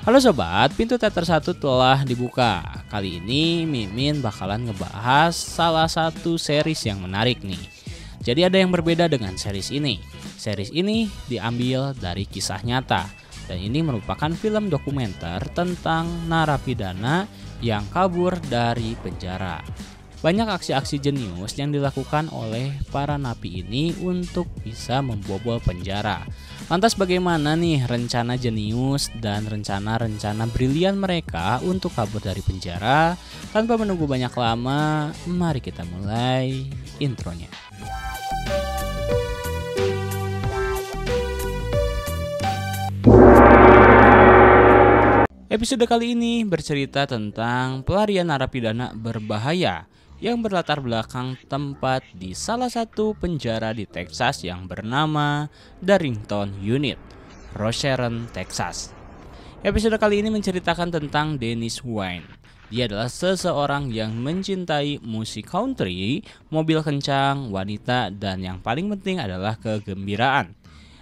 Halo sobat, pintu teater 1 telah dibuka. Kali ini Mimin bakalan ngebahas salah satu series yang menarik nih. Jadi ada yang berbeda dengan series ini. Series ini diambil dari kisah nyata. Dan ini merupakan film dokumenter tentang narapidana yang kabur dari penjara. Banyak aksi-aksi jenius yang dilakukan oleh para napi ini untuk bisa membobol penjara. Lantas bagaimana nih rencana jenius dan rencana-rencana brilian mereka untuk kabur dari penjara? Tanpa menunggu banyak lama, mari kita mulai intronya. Episode kali ini bercerita tentang pelarian narapidana berbahaya yang berlatar belakang tempat di salah satu penjara di Texas yang bernama Darrington Unit, Rosharon, Texas. Episode kali ini menceritakan tentang Dennis Wine. Dia adalah seseorang yang mencintai musik country, mobil kencang, wanita, dan yang paling penting adalah kegembiraan.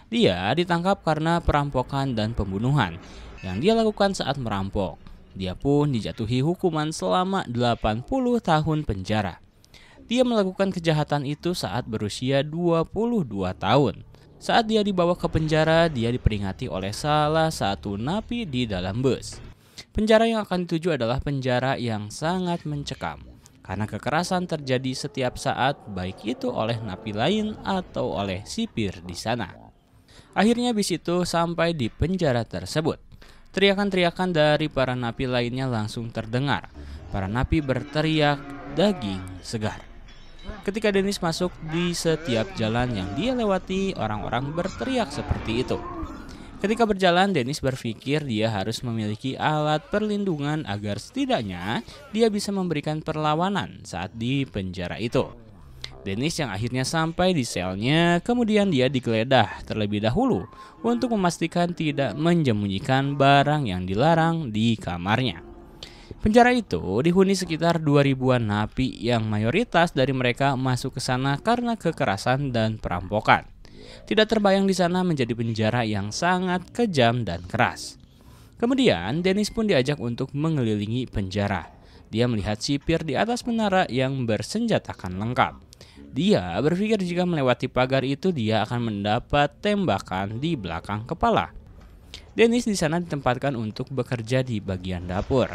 Dia ditangkap karena perampokan dan pembunuhan yang dia lakukan saat merampok. Dia pun dijatuhi hukuman selama 80 tahun penjara. Dia melakukan kejahatan itu saat berusia 22 tahun. Saat dia dibawa ke penjara, dia diperingati oleh salah satu napi di dalam bus. Penjara yang akan dituju adalah penjara yang sangat mencekam, karena kekerasan terjadi setiap saat, baik itu oleh napi lain atau oleh sipir di sana. Akhirnya bis itu sampai di penjara tersebut. Teriakan-teriakan dari para napi lainnya langsung terdengar. Para napi berteriak daging segar. Ketika Dennis masuk, di setiap jalan yang dia lewati, orang-orang berteriak seperti itu. Ketika berjalan, Dennis berpikir dia harus memiliki alat perlindungan agar setidaknya dia bisa memberikan perlawanan saat di penjara itu. Dennis yang akhirnya sampai di selnya, kemudian dia digeledah terlebih dahulu untuk memastikan tidak menyembunyikan barang yang dilarang di kamarnya. Penjara itu dihuni sekitar 2000-an napi yang mayoritas dari mereka masuk ke sana karena kekerasan dan perampokan. Tidak terbayang di sana menjadi penjara yang sangat kejam dan keras. Kemudian Dennis pun diajak untuk mengelilingi penjara. Dia melihat sipir di atas menara yang bersenjatakan lengkap. Dia berpikir jika melewati pagar itu dia akan mendapat tembakan di belakang kepala. Dennis di sana ditempatkan untuk bekerja di bagian dapur.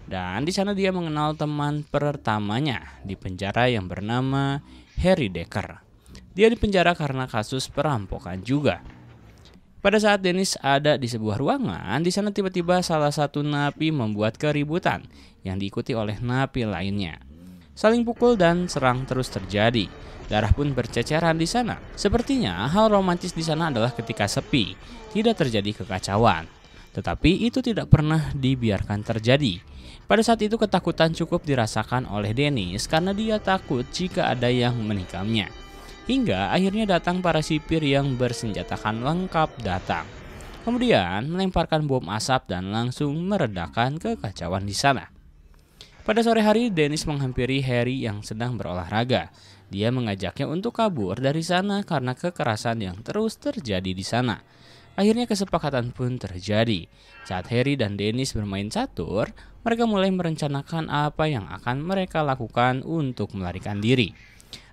Dan di sana dia mengenal teman pertamanya di penjara yang bernama Harry Decker. Dia dipenjara karena kasus perampokan juga. Pada saat Dennis ada di sebuah ruangan, di sana tiba-tiba salah satu napi membuat keributan yang diikuti oleh napi lainnya. Saling pukul dan serang terus terjadi. Darah pun berceceran di sana. Sepertinya hal romantis di sana adalah ketika sepi, tidak terjadi kekacauan. Tetapi itu tidak pernah dibiarkan terjadi. Pada saat itu ketakutan cukup dirasakan oleh Dennis karena dia takut jika ada yang menikamnya. Hingga akhirnya datang para sipir yang bersenjatakan lengkap datang. Kemudian melemparkan bom asap dan langsung meredakan kekacauan di sana. Pada sore hari, Dennis menghampiri Harry yang sedang berolahraga. Dia mengajaknya untuk kabur dari sana karena kekerasan yang terus terjadi di sana. Akhirnya kesepakatan pun terjadi. Saat Harry dan Dennis bermain catur, mereka mulai merencanakan apa yang akan mereka lakukan untuk melarikan diri.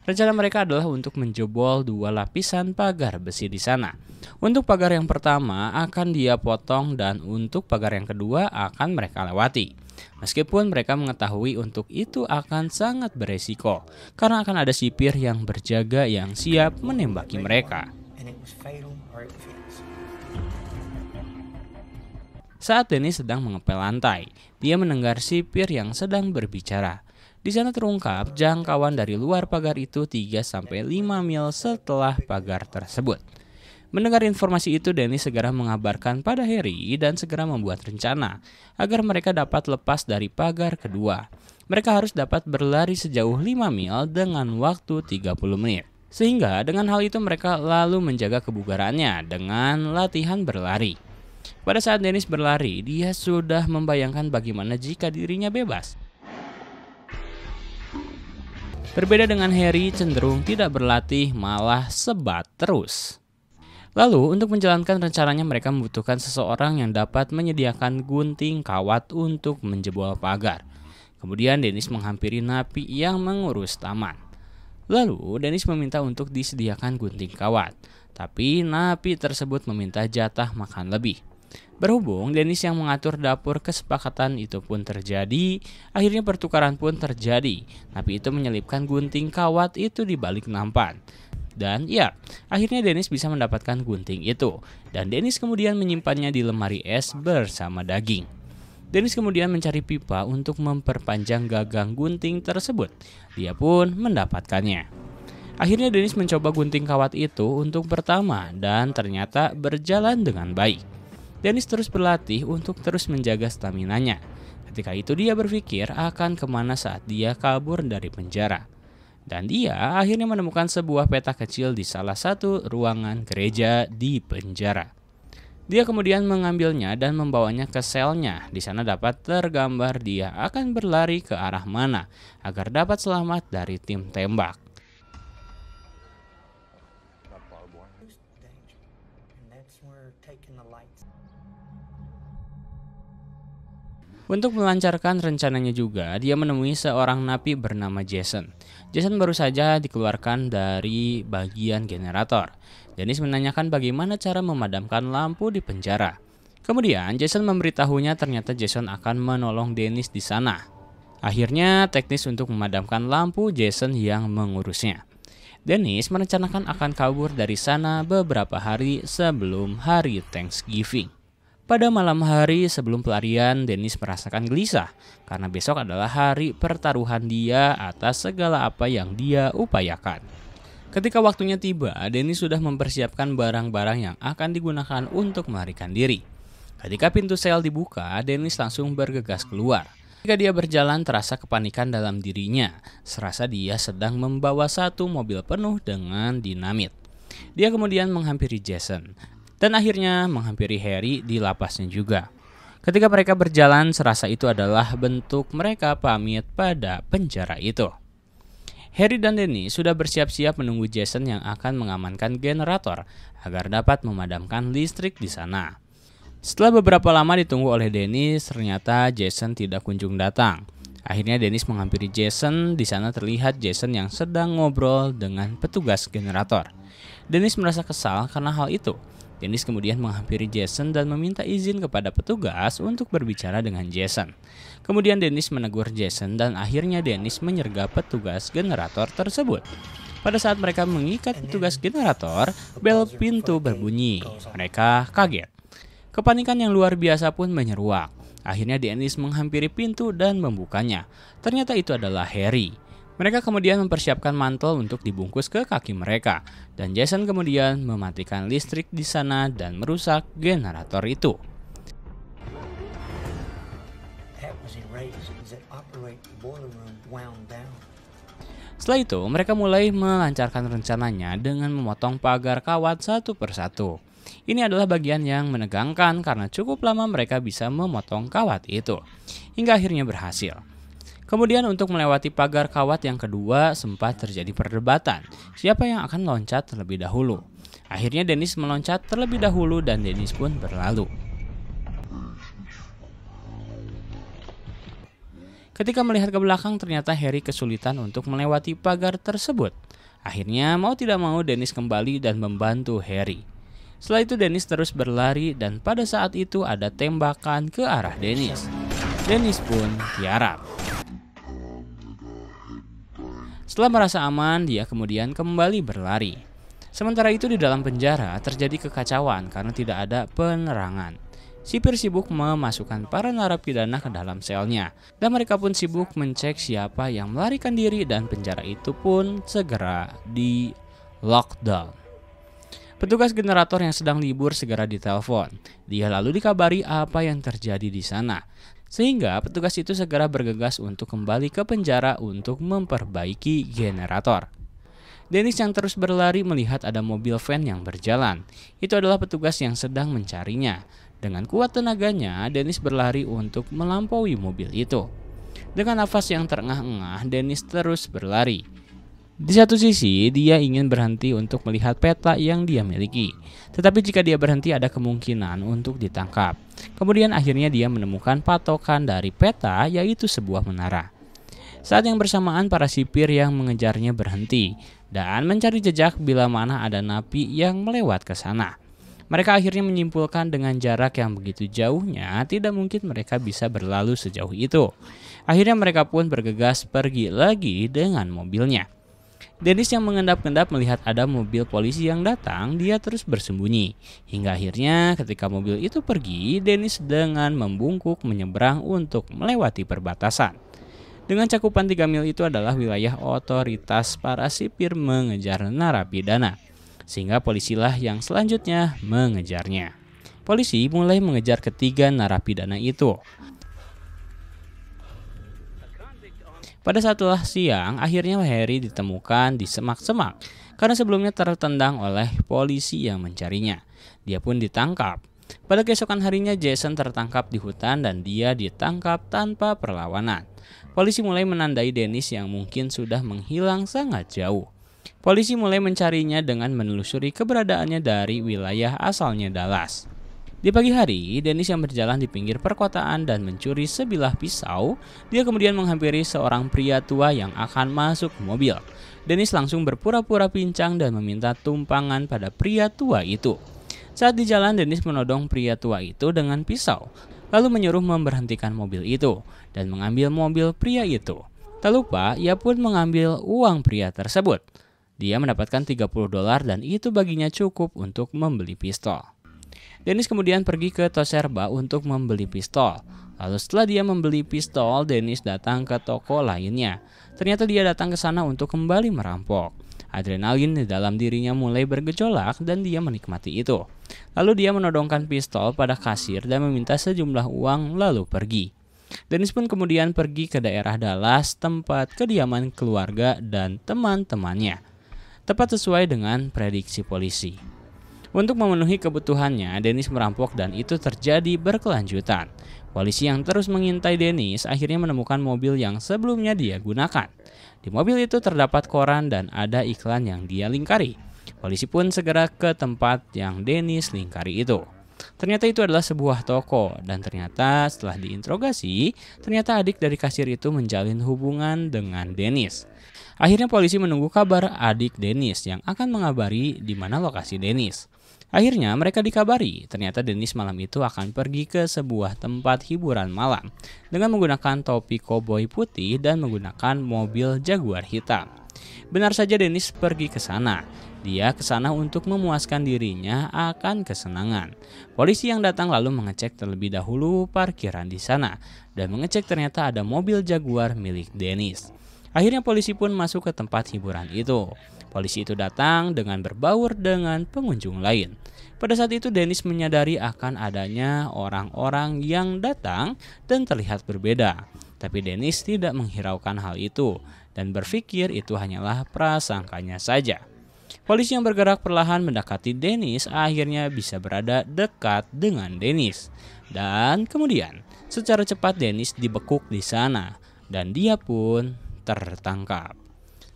Rencana mereka adalah untuk menjebol 2 lapisan pagar besi di sana. Untuk pagar yang pertama akan dia potong dan untuk pagar yang kedua akan mereka lewati. Meskipun mereka mengetahui untuk itu akan sangat beresiko, karena akan ada sipir yang berjaga yang siap menembaki mereka. Saat Dennis sedang mengepel lantai, dia mendengar sipir yang sedang berbicara. Di sana terungkap jangkauan dari luar pagar itu 3-5 mil setelah pagar tersebut. Mendengar informasi itu, Dennis segera mengabarkan pada Harry dan segera membuat rencana agar mereka dapat lepas dari pagar kedua. Mereka harus dapat berlari sejauh 5 mil dengan waktu 30 menit. Sehingga dengan hal itu mereka lalu menjaga kebugarannya dengan latihan berlari. Pada saat Dennis berlari, dia sudah membayangkan bagaimana jika dirinya bebas. Berbeda dengan Harry, cenderung tidak berlatih, malah sebat terus. Lalu untuk menjalankan rencananya mereka membutuhkan seseorang yang dapat menyediakan gunting kawat untuk menjebol pagar. Kemudian Dennis menghampiri napi yang mengurus taman. Lalu Dennis meminta untuk disediakan gunting kawat, tapi napi tersebut meminta jatah makan lebih. Berhubung Dennis yang mengatur dapur, kesepakatan itu pun terjadi. Akhirnya pertukaran pun terjadi. Napi itu menyelipkan gunting kawat itu di balik nampan. Dan ya, akhirnya Dennis bisa mendapatkan gunting itu. Dan Dennis kemudian menyimpannya di lemari es bersama daging. Dennis kemudian mencari pipa untuk memperpanjang gagang gunting tersebut. Dia pun mendapatkannya. Akhirnya Dennis mencoba gunting kawat itu untuk pertama dan ternyata berjalan dengan baik. Dennis terus berlatih untuk terus menjaga staminanya. Ketika itu dia berpikir akan kemana saat dia kabur dari penjara. Dan dia akhirnya menemukan sebuah peta kecil di salah satu ruangan gereja di penjara. Dia kemudian mengambilnya dan membawanya ke selnya. Di sana dapat tergambar dia akan berlari ke arah mana agar dapat selamat dari tim tembak. Untuk melancarkan rencananya juga, dia menemui seorang napi bernama Jason. Jason baru saja dikeluarkan dari bagian generator. Dennis menanyakan bagaimana cara memadamkan lampu di penjara. Kemudian Jason memberitahunya ternyata Jason akan menolong Dennis di sana. Akhirnya teknis untuk memadamkan lampu Jason yang mengurusnya. Dennis merencanakan akan kabur dari sana beberapa hari sebelum hari Thanksgiving. Pada malam hari sebelum pelarian, Dennis merasakan gelisah karena besok adalah hari pertaruhan dia atas segala apa yang dia upayakan. Ketika waktunya tiba, Dennis sudah mempersiapkan barang-barang yang akan digunakan untuk melarikan diri. Ketika pintu sel dibuka, Dennis langsung bergegas keluar. Ketika dia berjalan, terasa kepanikan dalam dirinya, serasa dia sedang membawa satu mobil penuh dengan dinamit. Dia kemudian menghampiri Jason. Dan akhirnya menghampiri Harry di lapasnya juga. Ketika mereka berjalan, serasa itu adalah bentuk mereka pamit pada penjara itu. Harry dan Dennis sudah bersiap-siap menunggu Jason yang akan mengamankan generator agar dapat memadamkan listrik di sana. Setelah beberapa lama ditunggu oleh Dennis, ternyata Jason tidak kunjung datang. Akhirnya Dennis menghampiri Jason. Di sana terlihat Jason yang sedang ngobrol dengan petugas generator. Dennis merasa kesal karena hal itu. Dennis kemudian menghampiri Jason dan meminta izin kepada petugas untuk berbicara dengan Jason. Kemudian Dennis menegur Jason dan akhirnya Dennis menyergap petugas generator tersebut. Pada saat mereka mengikat petugas generator, bel pintu berbunyi. Mereka kaget. Kepanikan yang luar biasa pun menyeruak. Akhirnya Dennis menghampiri pintu dan membukanya. Ternyata itu adalah Harry. Mereka kemudian mempersiapkan mantel untuk dibungkus ke kaki mereka, dan Jason kemudian mematikan listrik di sana dan merusak generator itu. Setelah itu, mereka mulai melancarkan rencananya dengan memotong pagar kawat satu persatu. Ini adalah bagian yang menegangkan karena cukup lama mereka bisa memotong kawat itu, hingga akhirnya berhasil. Kemudian untuk melewati pagar kawat yang kedua sempat terjadi perdebatan siapa yang akan loncat terlebih dahulu. Akhirnya Dennis meloncat terlebih dahulu dan Dennis pun berlalu. Ketika melihat ke belakang ternyata Harry kesulitan untuk melewati pagar tersebut. Akhirnya mau tidak mau Dennis kembali dan membantu Harry. Setelah itu Dennis terus berlari dan pada saat itu ada tembakan ke arah Dennis. Dennis pun tiarap. Setelah merasa aman, dia kemudian kembali berlari. Sementara itu di dalam penjara terjadi kekacauan karena tidak ada penerangan. Sipir sibuk memasukkan para narapidana ke dalam selnya, dan mereka pun sibuk mencek siapa yang melarikan diri dan penjara itu pun segera di lockdown. Petugas generator yang sedang libur segera ditelepon. Dia lalu dikabari apa yang terjadi di sana. Sehingga petugas itu segera bergegas untuk kembali ke penjara untuk memperbaiki generator. Dennis yang terus berlari melihat ada mobil van yang berjalan. Itu adalah petugas yang sedang mencarinya. Dengan kuat tenaganya, Dennis berlari untuk melampaui mobil itu. Dengan nafas yang terengah-engah, Dennis terus berlari. Di satu sisi, dia ingin berhenti untuk melihat peta yang dia miliki. Tetapi jika dia berhenti ada kemungkinan untuk ditangkap. Kemudian akhirnya dia menemukan patokan dari peta, yaitu sebuah menara. Saat yang bersamaan para sipir yang mengejarnya berhenti dan mencari jejak bila mana ada napi yang melewat ke sana. Mereka akhirnya menyimpulkan dengan jarak yang begitu jauhnya tidak mungkin mereka bisa berlalu sejauh itu. Akhirnya mereka pun bergegas pergi lagi dengan mobilnya. Dennis yang mengendap-endap melihat ada mobil polisi yang datang, dia terus bersembunyi. Hingga akhirnya ketika mobil itu pergi, Dennis dengan membungkuk menyeberang untuk melewati perbatasan. Dengan cakupan 3 mil itu adalah wilayah otoritas para sipir mengejar narapidana. Sehingga polisilah yang selanjutnya mengejarnya. Polisi mulai mengejar ketiga narapidana itu. Pada saatlah siang, akhirnya Harry ditemukan di semak-semak karena sebelumnya tertendang oleh polisi yang mencarinya. Dia pun ditangkap. Pada keesokan harinya Jason tertangkap di hutan dan dia ditangkap tanpa perlawanan. Polisi mulai menandai Dennis yang mungkin sudah menghilang sangat jauh. Polisi mulai mencarinya dengan menelusuri keberadaannya dari wilayah asalnya Dallas. Di pagi hari, Dennis yang berjalan di pinggir perkotaan dan mencuri sebilah pisau, dia kemudian menghampiri seorang pria tua yang akan masuk ke mobil. Dennis langsung berpura-pura pincang dan meminta tumpangan pada pria tua itu. Saat di jalan, Dennis menodong pria tua itu dengan pisau, lalu menyuruh memberhentikan mobil itu dan mengambil mobil pria itu. Tak lupa, ia pun mengambil uang pria tersebut. Dia mendapatkan $30 dan itu baginya cukup untuk membeli pistol. Dennis kemudian pergi ke Toserba untuk membeli pistol. Lalu setelah dia membeli pistol, Dennis datang ke toko lainnya. Ternyata dia datang ke sana untuk kembali merampok. Adrenalin di dalam dirinya mulai bergejolak dan dia menikmati itu. Lalu dia menodongkan pistol pada kasir dan meminta sejumlah uang lalu pergi. Dennis pun kemudian pergi ke daerah Dallas, tempat kediaman keluarga dan teman-temannya. Tepat sesuai dengan prediksi polisi. Untuk memenuhi kebutuhannya, Dennis merampok dan itu terjadi berkelanjutan. Polisi yang terus mengintai Dennis akhirnya menemukan mobil yang sebelumnya dia gunakan. Di mobil itu terdapat koran dan ada iklan yang dia lingkari. Polisi pun segera ke tempat yang Dennis lingkari itu. Ternyata itu adalah sebuah toko dan ternyata setelah diinterogasi, ternyata adik dari kasir itu menjalin hubungan dengan Dennis. Akhirnya polisi menunggu kabar adik Dennis yang akan mengabari di mana lokasi Dennis. Akhirnya mereka dikabari, ternyata Dennis malam itu akan pergi ke sebuah tempat hiburan malam dengan menggunakan topi koboi putih dan menggunakan mobil Jaguar hitam. Benar saja Dennis pergi ke sana. Dia ke sana untuk memuaskan dirinya akan kesenangan. Polisi yang datang lalu mengecek terlebih dahulu parkiran di sana dan mengecek ternyata ada mobil Jaguar milik Dennis. Akhirnya polisi pun masuk ke tempat hiburan itu. Polisi itu datang dengan berbaur dengan pengunjung lain. Pada saat itu Dennis menyadari akan adanya orang-orang yang datang dan terlihat berbeda. Tapi Dennis tidak menghiraukan hal itu dan berpikir itu hanyalah prasangkanya saja. Polisi yang bergerak perlahan mendekati Dennis akhirnya bisa berada dekat dengan Dennis. Dan kemudian secara cepat Dennis dibekuk di sana dan dia pun tertangkap.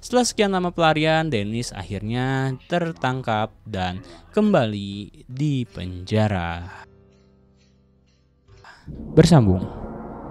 Setelah sekian lama pelarian, Dennis akhirnya tertangkap dan kembali di penjara. Bersambung.